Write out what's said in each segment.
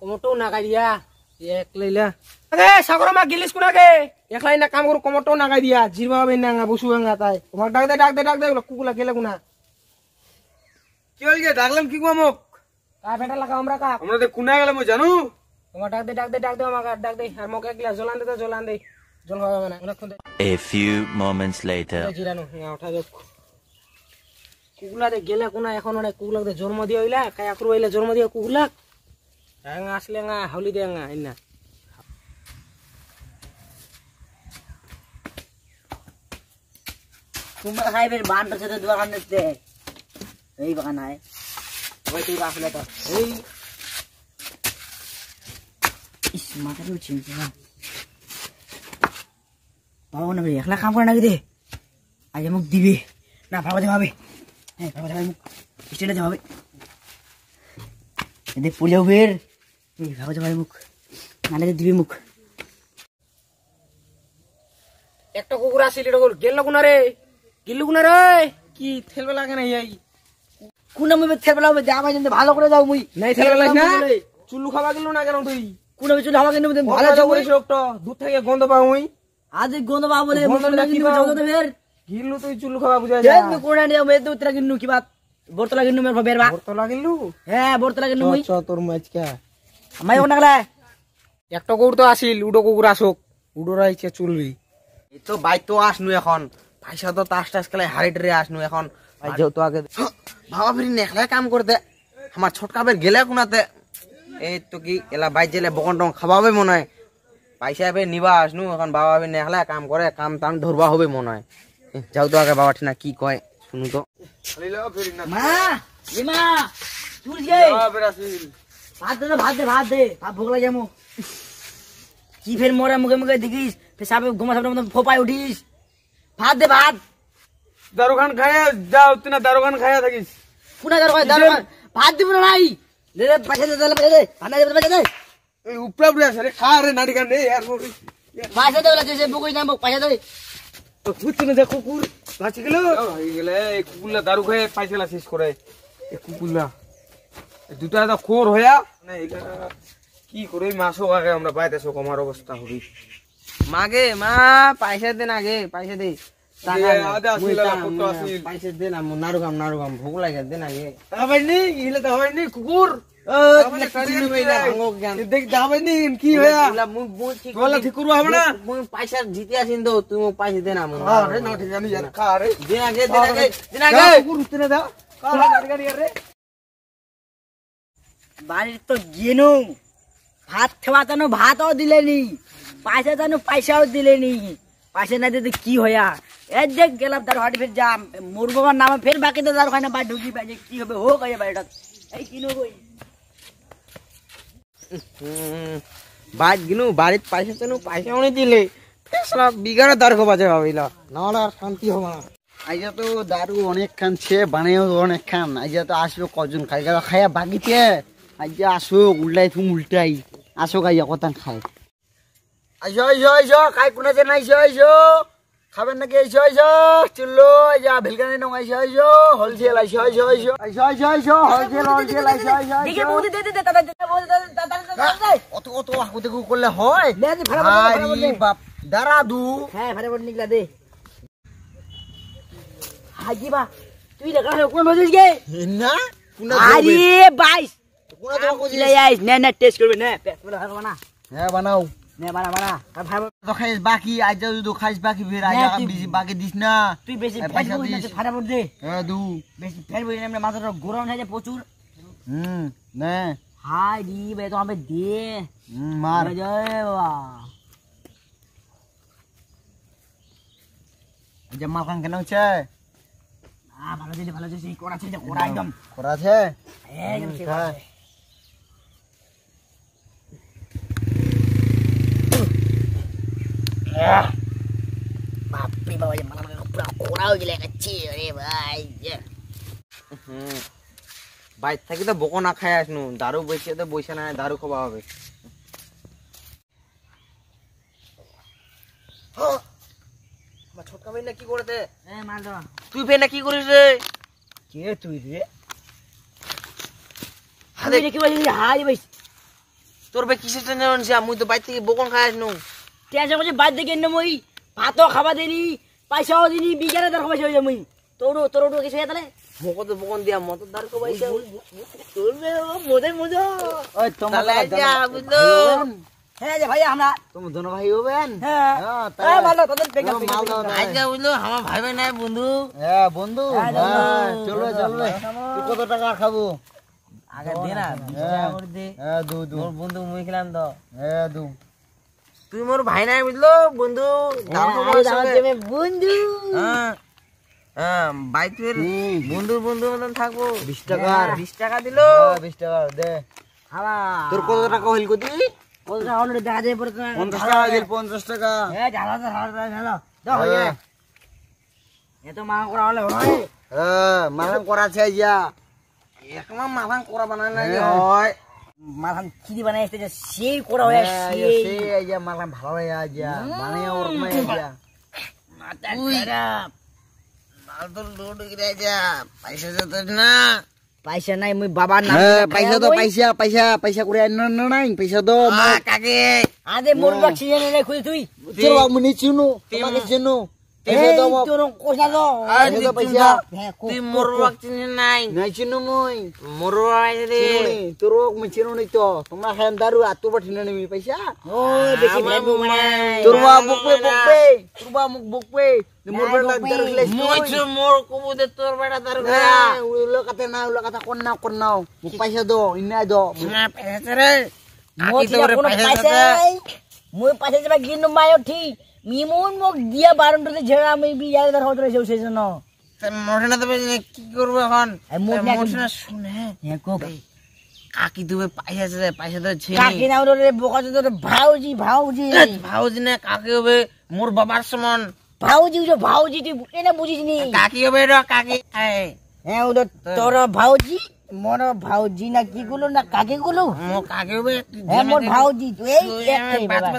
কমটো Nagai দিয়া এক লইলা আরে সাগর মা গিলিস কুনাকে একলাই না কাম করু কমটো নাগাই দিয়া জিরবা হবে না বসু না তাই তোমার ডাক দে কুকুলা গেলে কুনা কি হল গে ডাকলাম কি গমক কা বেটা লাগা আমরা কুনা গেল মই জানো তোমার ডাক দে আমাকে ডাক দে আর মকে এক গ্লাস জলান দে জল খাওয়া না অনেকক্ষণ A few moments later জিরানো ওঠা যাক কুকুলা দে গেলে কোনা এখন অনেক কুকুলা দে জন্ম দিয়া হইলা কায়া করু হইলা জন্ম দিয়া কুকুলা আঙ্গা আসলে না হাউলি দে আঙ্গা ইনা তোমরা খাইবে বানটা সাথে দোকান দিতে এই বাগান আয় ওই তুই আসলে তো এই ইস মাথাটা উঠিছে না বাবা না একলা কাম করে নাকি দে আজ মুখ দিবে না ভাবা যাবে হ্যাঁ ভাবা যাবে মুখ স্টেটে যাবে এদের পুলিও বের এই ভাবা যাবে মুখ নালে দিবে মুখ একটা কুকুর আসিল এটা গেল কোনা রে গিল্লু কোনা রে কি থেলবে লাগে না এই কোন মুই থেবলা হবে যাবা জন্য ভালো করে যাও মুই নাই থেলবে লাগে না চুল্লু খাওয়া গেল না কেন তুই কোন চুল হাওয়া কেন ভালো যাও করিস লোকটা দূর থেকে গন্ধ পাও মুই আজ গন্ধ পাবো বলে মুই লাগি যাও তো ফের গিল্লু তুই চুল্লু খাওয়া বুঝাই দেখ মুই কোনা নিয়া মে তো উতরা কিনু কি বাত বর্তলা কিনু মের বের বা বর্তলা গিল্লু হ্যাঁ বর্তলা কিনু মুই তোর মাছকা আমায় কোন লাগলা একটা কুকুর তো আসিল উডো কুকুর আসুক উডো রাইছে চুলবি এই তো বাই তো আসনু এখন পয়সা তো টাস খেলে হারিটরে আসনু এখন যাও তো আগে ভাবা ফিরি নেখলা কাম করতে আমার ছোটকা বের গেলে কোনাতে এই তো কি এলা বাই জেলে বকন টং খাওয়াবে মনে হয় পয়সা বে নিবা আসনু এখন বাবা বে নেখলা কাম করে কাম টাম ধরবা হবে মনে হয় যাও তো আগে বাবা ঠিনা কি কয় শুনু তো মা ইমা তুই গে ভাত দে ভাত ভোগ লাগে মু কি ফের মরে মুখে মুখে দেখিস ফের সাপে ঘুমা সাপের মতন ফোপায় উঠিস ভাত দে ভাত দারোগান খায়া যাও তুই না দারোগান খায়া থাকিস কোনা দারোগান ভাত দিব না নাই দে পয়সা দে ভান্ডা দে পয়সা দে এই উপরা উপরে আসে রে খা রে নাড়ি গান রে यार পয়সা দে বলে যে বুকুই না পয়সা দে বুঝছ না যে কুকুর বাঁচি গেল হয়ে গেলে এই কুকুরলা দারু খায় পয়সালা শেষ করে এই কুকুরলা দুটা তো খোর হয়া না এখানে কি করে মাসও আগে আমরা বাইতেছো কমার অবস্থা হবি মাগে মা পয়সা দে না গে পয়সা দে পয়সা দে না নারুগাম ভোগ লাগে দে না গে হবেনি ইলে তো হবেনি কুকুর কি হয়া বলা ঠিক করবো হবে না পয়সা জিতে আসিন তো তুই পয়সা দে না আরে না ঠিক জানি यार খা রে দে না গে কুকুর উঠতে না দাও কালা গাড়ি গাড়ি রে বাড়ির তো গেনু ভাত খাওয়া জানো ভাতও দিলেনি পয়সা জানো পয়সাও দিলেনি পয়সা না দিতে কি হয়া এই দেখ গেলাম তার হাটি ফের যাম মোর বাবার নামে ফের বাকি তো তার ওখানে বা ঢুকি পাই কি হবে হোক এই বাড়িটা এই কিনো কই বাদ গিনু বাড়িত পয়সা চানু পয়সা উনি দিলে সারা বিঘার দারু বাজে ভাবিলা নাহলে আর শান্তি হবে না আইজা তো দারু অনেক খান ছে বানাইও অনেক খান আইজা তো আসবে কজন খাই খাইয়া বাকিতে আইজা আসো উল্টাই আসো গাইয়া কত খাই আইসো খাই কোনা যে নাই আইসো খাবেন নাকি আইসো চুল্লো আইজা ভেলকানি নং আইসো হোলসেল আইসো হোলসেল দেখে বৌদি দে দাদা অত অত হাকুতে করলে হয় বাপ দাঁড়াদু হ্যাঁ ভাড়া বড় নিকলা দে হাজি বা তুই দেখা কোন বলিস গে না আরে বাইস কোনা তো কইলে আইস না টেস্ট করবে না পেছনে খাবো না হ্যাঁ বানাও নে বানা আর ভাই তো খাইস বাকি আজ যদি খাইস বাকি ফের আইজা বেশি বাকি দিস না তুই বেশি পয়সা দিস ভাড়া বড় দে হ্যাঁ দু বেশি ফের বলি না মাথাটা গরম হয়ে যায় প্রচুর নে হাই দি বে তো আমি দে মার জয় বাবা যে মাখান কেন হচ্ছে ভালো দিদি কোড়া ছিল কোড়া একদম করা আছে একদম ঠিক আছে বাপরে বাবা যে মালা পুরো কোড়া হয়ে গেলে কাচ্ছি আরে ভাই বাইর থাকি তো বকো না খাই আসনু দারু বসে তো বসে না দারু খাওয়া হবে ছোটকা ভাই না কি করতে মাল দাও তুই ভাই না কি করিস রে কে তুই রে হাই কি বলি হাই ভাই তোর বে কিসের টেনশন হচ্ছে মুই তো বাইর থেকে বকন খাই আসনু টেনশন করছে বাদ দেখে এনে মই ভাতও খাবা দেনি পয়সাও দিনি বিজ্ঞানে দর পয়সা হয়ে যায় মই তোর কিছু হয়ে তাহলে মোকে তো বকন দিয়া মত দার কো পয়সা চলবে মজা মজা ওই তোমার বুঝলো হ্যাঁ যে ভাই আমরা তোমার দোনো ভাই হবেন হ্যাঁ তাহলে ভালো তোদের পেকা মাল দাও আইজা বুঝলো আমার ভাই ভাই নাই বন্ধু হ্যাঁ বন্ধু চলবে চলবে তুই কত টাকা খাবো আগে দে না 20 টাকা করে দে হ্যাঁ দু দু মোর বন্ধু মুই খেলাম তো হ্যাঁ দু তুই মোর ভাই নাই বুঝলো বন্ধু দাম কম বন্ধু হ্যাঁ হ্যাঁ ভাই তুই বন্ধুর মতন থাকবো 20 টাকা 20 টাকা দিলো 20 টাকা দে হালা তোর কত টাকা হইল কতি বলরা অলরেডি দেখা যায় পরে 50 টাকা দিল 50 টাকা হ্যাঁ ঝালা দাও হয়ে যায় এত মা করা হলে হয় হ্যাঁ মালাম করা চাই যা একলা মাথান করা বানায় না হয় মাথান খিদি বানাইছে যে সেই করা হয় সেই সেই আইয়া মালাম ভালো হয়ে যা মানে ওর মে যা মাথা খারাপ মাল তো লোড গিরে যা পয়সা যত না পয়সা নাই মুই বাবার নাম পয়সা তো পয়সা করে নাই পয়সা তো কাকে আদে মোর বাক্সি জেনে রে খুই তুই তোর মনে চিনু তোমাকে চিনু এই তোর কোসা দাও পয়সা তুই মোর বাক্সি নাই নাই চিনু মই মোর রে তোর মই চিনু নি তো তোমরা হেন দারু আতু পাঠিনে নিবি পয়সা ও দেখি ভাইবো মানে তোর বা বকবে তোর বা মুখ বকবে মোর বেটা দারু খেলে মই তো মোর কবু দে তোর বেটা দার উলো কথা কোন নাও মুখ পয়সা দো ইনা দো না পয়সা রে মোর কোনো পয়সা নাই মুই পয়সা যাবা গিনু মায়ো ঠিক মিমুন মোক দিয়া বারণটাতে ঝেড়া আমি বিয়ার ধর হতরে সেই জন্য মোটনা তো কি করব এখন মোটনা শুনে হ্যাঁ কো কাকি তুমি পয়সা তো ছে কাকি না ওরে বকা তোর ভাউজি ভাউজি না কাকি হবে মোর বাবার সমান ভাউজি তুই এনে বুঝিস নি কাকি হবে রে কাকি হ্যাঁ ওদের তোর ভাউজি মোর ভাউজি না কি গুলো না কাকি গুলো মোর কাকি হবে হ্যাঁ মোর ভাউজি তুই এই একটাই বাবা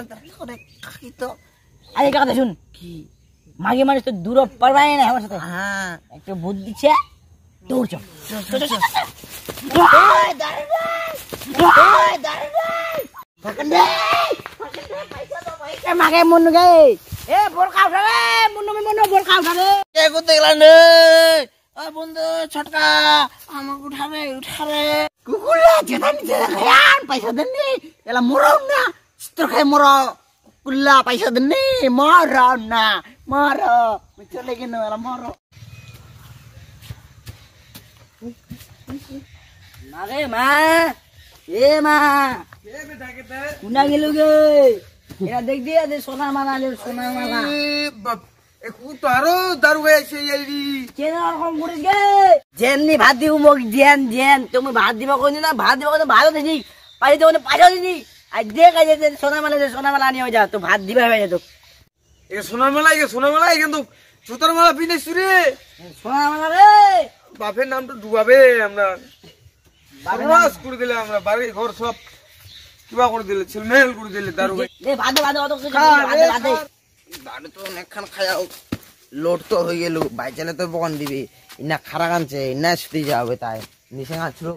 কাকি তো আরে কথা শুন কি মাগে মানুষ তো দূর পারবাই না আমার সাথে হ্যাঁ একটু বুদ্ধি দিচ্ছে দৌড় চল মাগে মুন্নু গে এ বোর খাও রে মুন্নু বোর খাও রে কে করতে গেলাম রে ও বন্ধু ছটকা আমাকে উঠাবে কুকুলা যেটা নিতে খায়ান পয়সা দেননি এলা মরো না তোর খাই মরো কুকুলা পয়সা দেননি মরো না মরো চলে গেল এলা মরো মাগে মা এ মা কুনা গেল গে এরা দেখ দিয়া দে সোনার মালা দারু হয়ে আসে এইরি কেন রকম করিস গে যেমনি ভাত দিব মোক জেন তুমি ভাত দিব কোন না ভাত দিব কোন ভালো দিনি পয়সা দিব পয়সা দিনি আর দেখ যে সোনার মালা নিয়ে যা তো ভাত দিবা হয়ে যেত সোনার মেলায় কিন্তু জুতার মালা পিনেছি রে সোনার মালা রে বাপের নাম তো ডুবাবে আমরা সর্বনাশ করে দিলে আমরা বাড়ি ঘর সব কিবা করে দিলে ছেলমেল করে দিলে দারু দে ভাত অত কিছু ভাত দাঁড়ে তো অনেকক্ষণ খায়াও লোড তো হয়ে গেল বাইচালে তো বকন দিবি ইনা খারা কানছে ইনা শুতে যাবে তাই নিশে খাচ্ছিল